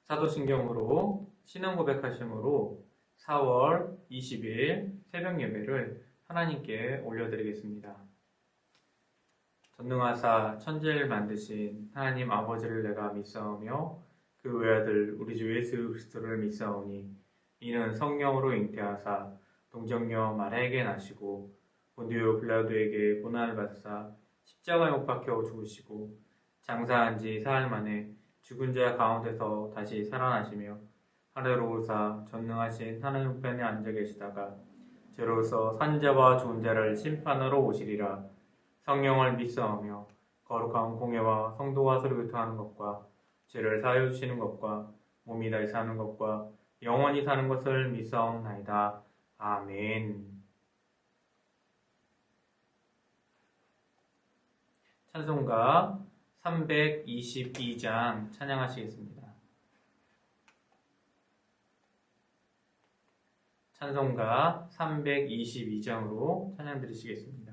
사도신경으로 신앙 고백하심으로 4월 20일 새벽 예배를 하나님께 올려드리겠습니다. 전능하사 천지를 만드신 하나님 아버지를 내가 믿사오며 그 외아들 우리 주 예수 그리스도를 믿사오니 이는 성령으로 잉태하사 동정녀 마리아에게 나시고 본디오 빌라도에게 고난을 받으사 십자가에 못 박혀 죽으시고 장사한 지 사흘 만에 죽은 자 가운데서 다시 살아나시며 하늘로 오르사 전능하신 하나님 우편에 앉아 계시다가 저로서 산자와 죽은 자를 심판하러 오시리라. 성령을 믿사오며 거룩한 공예와 성도와 서로 교통하는 것과 죄를 사하여 주시는 것과 몸이 다시 사는 것과 영원히 사는 것을 믿사옵나이다. 아멘. 찬송가 322장 찬양하시겠습니다. 찬송가 322장으로 찬양 드리시겠습니다.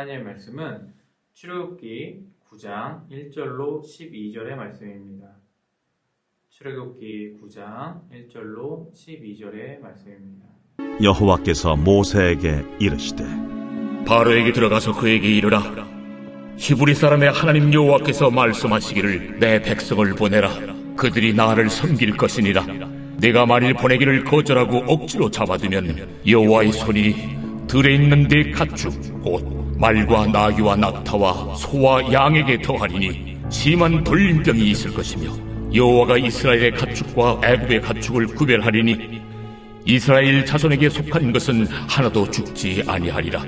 하나님의 말씀은 출애굽기 9장 1절로 12절의 말씀입니다. 출애굽기 9장 1절로 12절의 말씀입니다. 여호와께서 모세에게 이르시되 바로에게 들어가서 그에게 이르라. 히브리 사람의 하나님 여호와께서 말씀하시기를 내 백성을 보내라. 그들이 나를 섬길 것이니라. 내가 만일 보내기를 거절하고 억지로 잡아두면 여호와의 손이 들에 있는 네 가축 곧 말과 나귀와 낙타와 소와 양에게 더하리니 심한 돌림병이 있을 것이며 여호와가 이스라엘의 가축과 애굽의 가축을 구별하리니 이스라엘 자손에게 속한 것은 하나도 죽지 아니하리라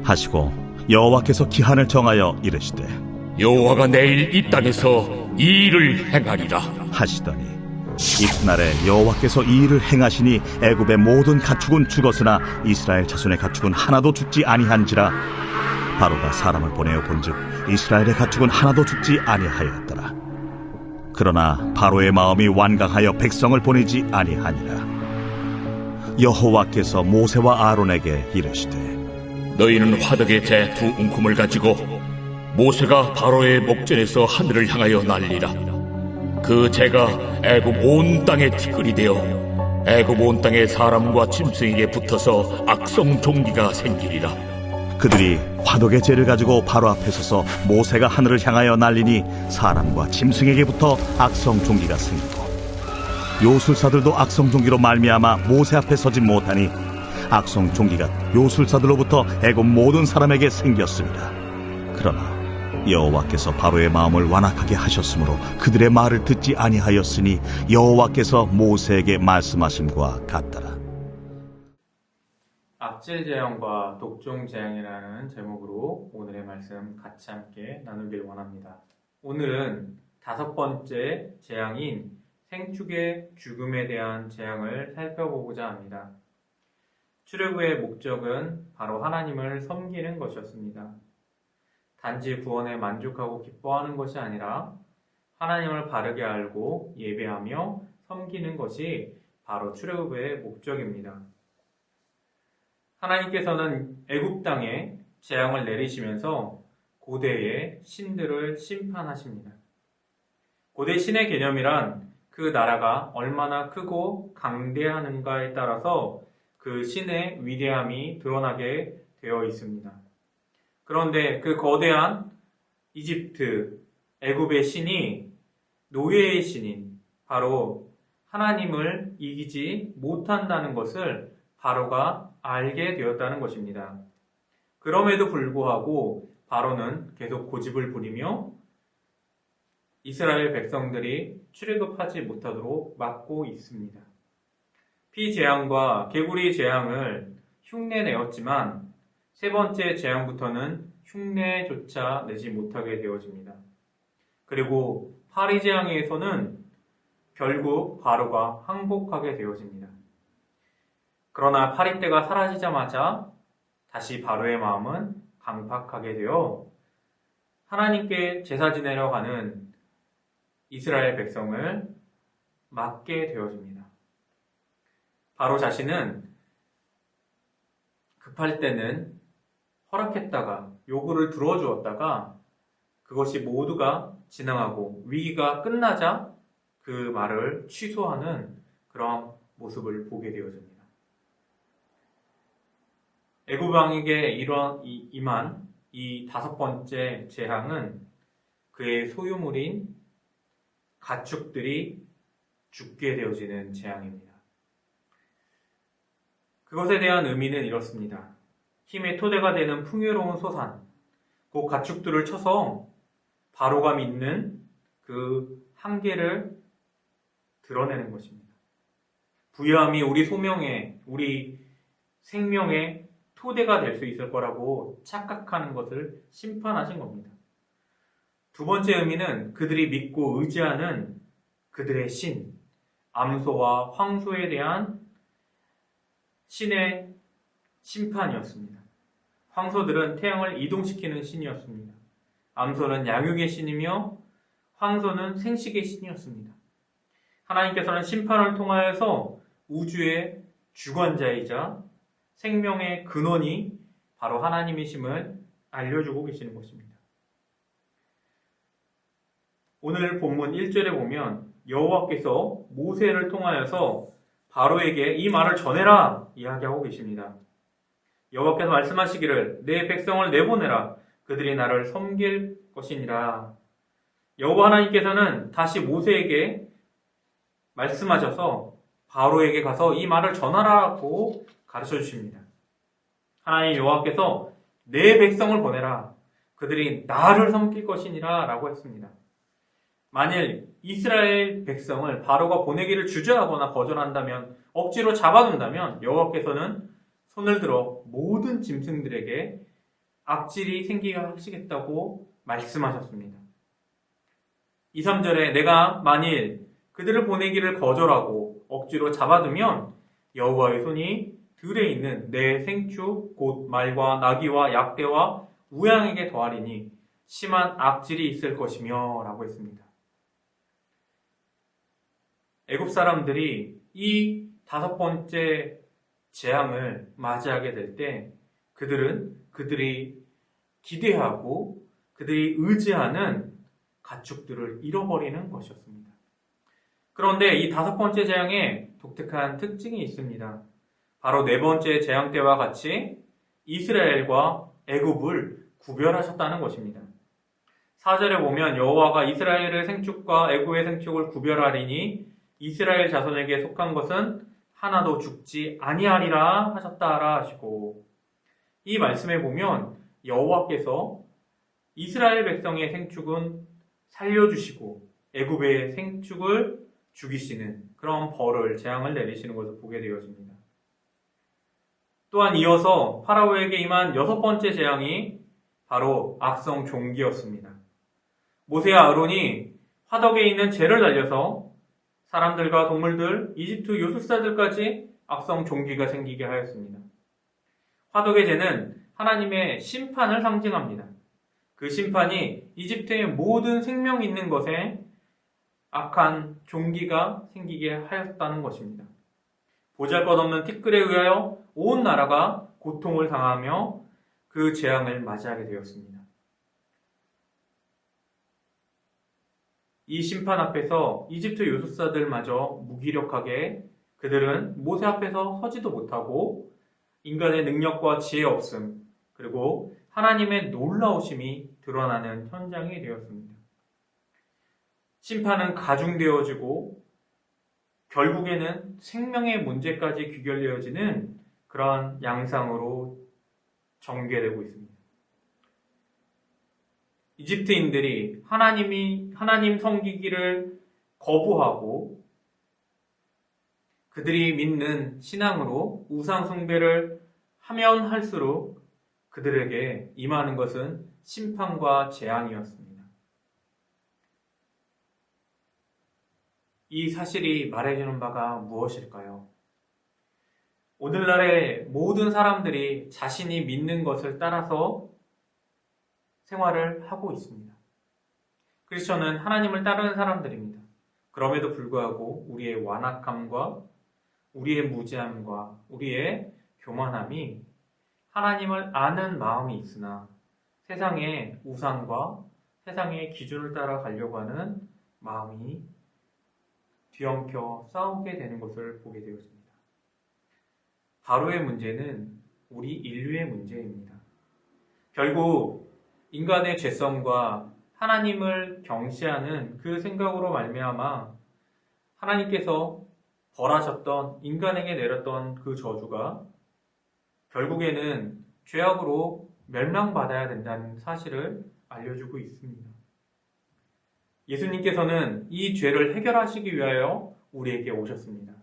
하시고 여호와께서 기한을 정하여 이르시되 여호와가 내일 이 땅에서 이 일을 행하리라 하시더니 이튿날에 여호와께서 이 일을 행하시니 애굽의 모든 가축은 죽었으나 이스라엘 자손의 가축은 하나도 죽지 아니한지라. 바로가 사람을 보내어 본즉 이스라엘의 가축은 하나도 죽지 아니하였더라. 그러나 바로의 마음이 완강하여 백성을 보내지 아니하니라. 여호와께서 모세와 아론에게 이르시되 너희는 화덕의 재 2움큼을 가지고 모세가 바로의 목전에서 하늘을 향하여 날리라. 그 재가 애굽 온 땅에 티끌이 되어 애굽 온 땅에 사람과 짐승에게 붙어서 악성 종기가 생기리라. 그들이 화독의 재를 가지고 바로 앞에 서서 모세가 하늘을 향하여 날리니 사람과 짐승에게 붙어 악성 종기가 생기고 요술사들도 악성 종기로 말미암아 모세 앞에 서지 못하니 악성 종기가 요술사들로부터 애굽 모든 사람에게 생겼습니다. 그러나 여호와께서 바로의 마음을 완악하게 하셨으므로 그들의 말을 듣지 아니하였으니 여호와께서 모세에게 말씀하심과 같더라. 악질 재앙과 독종 재앙이라는 제목으로 오늘의 말씀 같이 함께 나누길 원합니다. 오늘은 5번째 재앙인 생축의 죽음에 대한 재앙을 살펴보고자 합니다. 출애굽의 목적은 바로 하나님을 섬기는 것이었습니다. 단지 구원에 만족하고 기뻐하는 것이 아니라 하나님을 바르게 알고 예배하며 섬기는 것이 바로 출애굽의 목적입니다. 하나님께서는 애굽 땅에 재앙을 내리시면서 고대의 신들을 심판하십니다. 고대 신의 개념이란 그 나라가 얼마나 크고 강대하는가에 따라서 그 신의 위대함이 드러나게 되어 있습니다. 그런데 그 거대한 이집트, 애굽의 신이 노예의 신인 바로 하나님을 이기지 못한다는 것을 바로가 알게 되었다는 것입니다. 그럼에도 불구하고 바로는 계속 고집을 부리며 이스라엘 백성들이 출애굽하지 못하도록 막고 있습니다. 피재앙과 개구리 재앙을 흉내내었지만 세 번째 재앙부터는 흉내조차 내지 못하게 되어집니다. 그리고 파리 재앙에서는 결국 바로가 항복하게 되어집니다. 그러나 파리 때가 사라지자마자 다시 바로의 마음은 강팍하게 되어 하나님께 제사 지내려 가는 이스라엘 백성을 막게 되어집니다. 바로 자신은 급할 때는 허락했다가 요구를 들어주었다가 그것이 모두가 진행하고 위기가 끝나자 그 말을 취소하는 그런 모습을 보게 되어집니다. 애굽 왕에게 임한 이 5번째 재앙은 그의 소유물인 가축들이 죽게 되어지는 재앙입니다. 그것에 대한 의미는 이렇습니다. 힘의 토대가 되는 풍요로운 소산, 그 가축들을 쳐서 바로가 믿는 그 한계를 드러내는 것입니다. 부유함이 우리 소명에, 우리 생명의 토대가 될 수 있을 거라고 착각하는 것을 심판하신 겁니다. 두 번째 의미는 그들이 믿고 의지하는 그들의 신, 암소와 황소에 대한 신의 심판이었습니다. 황소들은 태양을 이동시키는 신이었습니다. 암소는 양육의 신이며 황소는 생식의 신이었습니다. 하나님께서는 심판을 통하여서 우주의 주관자이자 생명의 근원이 바로 하나님이심을 알려주고 계시는 것입니다. 오늘 본문 1절에 보면 여호와께서 모세를 통하여서 바로에게 이 말을 전해라 이야기하고 계십니다. 여호와께서 말씀하시기를 내 백성을 내보내라 그들이 나를 섬길 것이니라. 여호와 하나님께서는 다시 모세에게 말씀하셔서 바로에게 가서 이 말을 전하라고 가르쳐 주십니다. 하나님 여호와께서 내 백성을 보내라 그들이 나를 섬길 것이니라 라고 했습니다. 만일 이스라엘 백성을 바로가 보내기를 주저하거나 거절한다면 억지로 잡아둔다면 여호와께서는 손을 들어 모든 짐승들에게 악질이 생기게 하시겠다고 말씀하셨습니다. 2, 3절에 내가 만일 그들을 보내기를 거절하고 억지로 잡아두면 여호와의 손이 들에 있는 내 생축 곧 말과 나귀와 약대와 우양에게 더하리니 심한 악질이 있을 것이며 라고 했습니다. 애굽 사람들이 이 5번째 재앙을 맞이하게 될 때 그들이 기대하고 그들이 의지하는 가축들을 잃어버리는 것이었습니다. 그런데 이 5번째 재앙에 독특한 특징이 있습니다. 바로 네 번째 재앙 때와 같이 이스라엘과 애굽을 구별하셨다는 것입니다. 4절에 보면 여호와가 이스라엘의 생축과 애굽의 생축을 구별하리니 이스라엘 자손에게 속한 것은 하나도 죽지 아니하리라 하셨다라 하시고, 이 말씀에 보면 여호와께서 이스라엘 백성의 생축은 살려주시고 애굽의 생축을 죽이시는 그런 벌을 재앙을 내리시는 것을 보게 되어집니다. 또한 이어서 파라오에게 임한 여섯 번째 재앙이 바로 악성 종기였습니다. 모세와 아론이 화덕에 있는 재를 날려서 사람들과 동물들, 이집트 요술사들까지 악성 종기가 생기게 하였습니다. 화덕의 재는 하나님의 심판을 상징합니다. 그 심판이 이집트의 모든 생명 있는 것에 악한 종기가 생기게 하였다는 것입니다. 보잘것없는 티끌에 의하여 온 나라가 고통을 당하며 그 재앙을 맞이하게 되었습니다. 이 심판 앞에서 이집트 요술사들마저 무기력하게 그들은 모세 앞에서 서지도 못하고 인간의 능력과 지혜 없음, 그리고 하나님의 놀라우심이 드러나는 현장이 되었습니다. 심판은 가중되어지고 결국에는 생명의 문제까지 귀결되어지는 그러한 양상으로 전개되고 있습니다. 이집트인들이 하나님 섬기기를 거부하고 그들이 믿는 신앙으로 우상 숭배를 하면 할수록 그들에게 임하는 것은 심판과 재앙이었습니다. 이 사실이 말해주는 바가 무엇일까요? 오늘날의 모든 사람들이 자신이 믿는 것을 따라서 생활을 하고 있습니다. 크리스천은 하나님을 따르는 사람들입니다. 그럼에도 불구하고 우리의 완악함과 우리의 무지함과 우리의 교만함이 하나님을 아는 마음이 있으나 세상의 우상과 세상의 기준을 따라가려고 하는 마음이 뒤엉켜 싸우게 되는 것을 보게 되었습니다. 바로의 문제는 우리 인류의 문제입니다. 결국 인간의 죄성과 하나님을 경시하는 그 생각으로 말미암아 하나님께서 벌하셨던 인간에게 내렸던 그 저주가 결국에는 죄악으로 멸망받아야 된다는 사실을 알려주고 있습니다. 예수님께서는 이 죄를 해결하시기 위하여 우리에게 오셨습니다.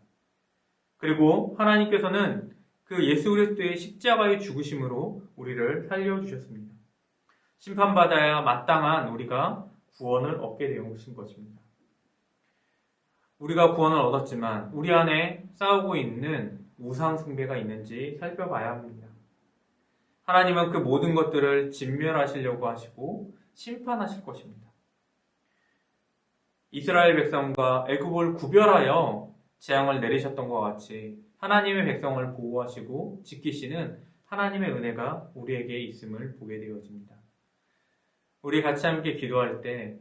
그리고 하나님께서는 그 예수 그리스도의 십자가의 죽으심으로 우리를 살려주셨습니다. 심판받아야 마땅한 우리가 구원을 얻게 되신 것입니다. 우리가 구원을 얻었지만 우리 안에 싸우고 있는 우상 숭배가 있는지 살펴봐야 합니다. 하나님은 그 모든 것들을 진멸하시려고 하시고 심판하실 것입니다. 이스라엘 백성과 애굽을 구별하여 재앙을 내리셨던 것 같이 하나님의 백성을 보호하시고 지키시는 하나님의 은혜가 우리에게 있음을 보게 되어집니다. 우리 같이 함께 기도할 때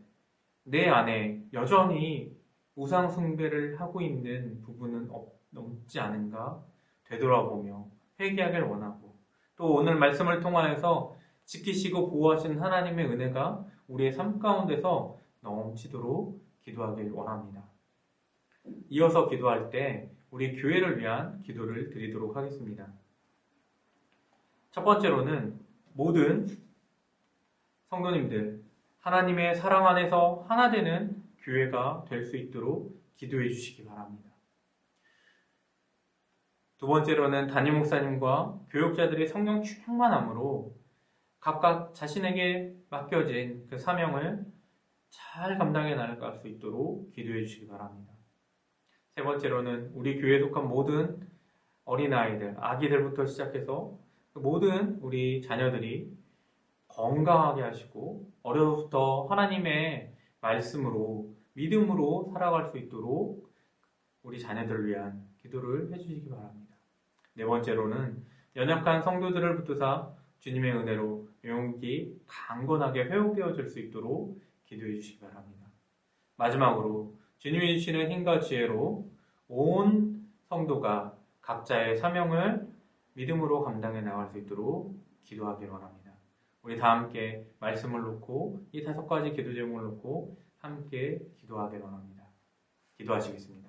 내 안에 여전히 우상 숭배를 하고 있는 부분은 없지 않은가 되돌아보며 회개하길 원하고, 또 오늘 말씀을 통하여서 지키시고 보호하시는 하나님의 은혜가 우리의 삶 가운데서 넘치도록 기도하길 원합니다. 이어서 기도할 때 우리 교회를 위한 기도를 드리도록 하겠습니다. 첫 번째로는 모든 성도님들 하나님의 사랑 안에서 하나 되는 교회가 될 수 있도록 기도해 주시기 바랍니다. 두 번째로는 담임 목사님과 교육자들의 성령 충만함으로 각각 자신에게 맡겨진 그 사명을 잘 감당해 나갈 수 있도록 기도해 주시기 바랍니다. 세 번째로는 우리 교회에 속한 모든 어린아이들, 아기들부터 시작해서 모든 우리 자녀들이 건강하게 하시고 어려서부터 하나님의 말씀으로 믿음으로 살아갈 수 있도록 우리 자녀들을 위한 기도를 해주시기 바랍니다. 네 번째로는 연약한 성도들을 붙드사 주님의 은혜로 영육이 강건하게 회복되어질 수 있도록 기도해 주시기 바랍니다. 마지막으로 주님이 주시는 힘과 지혜로 온 성도가 각자의 사명을 믿음으로 감당해 나갈 수 있도록 기도하길 원합니다. 우리 다 함께 말씀을 놓고 이 5가지 기도 제목을 놓고 함께 기도하길 원합니다. 기도하시겠습니다.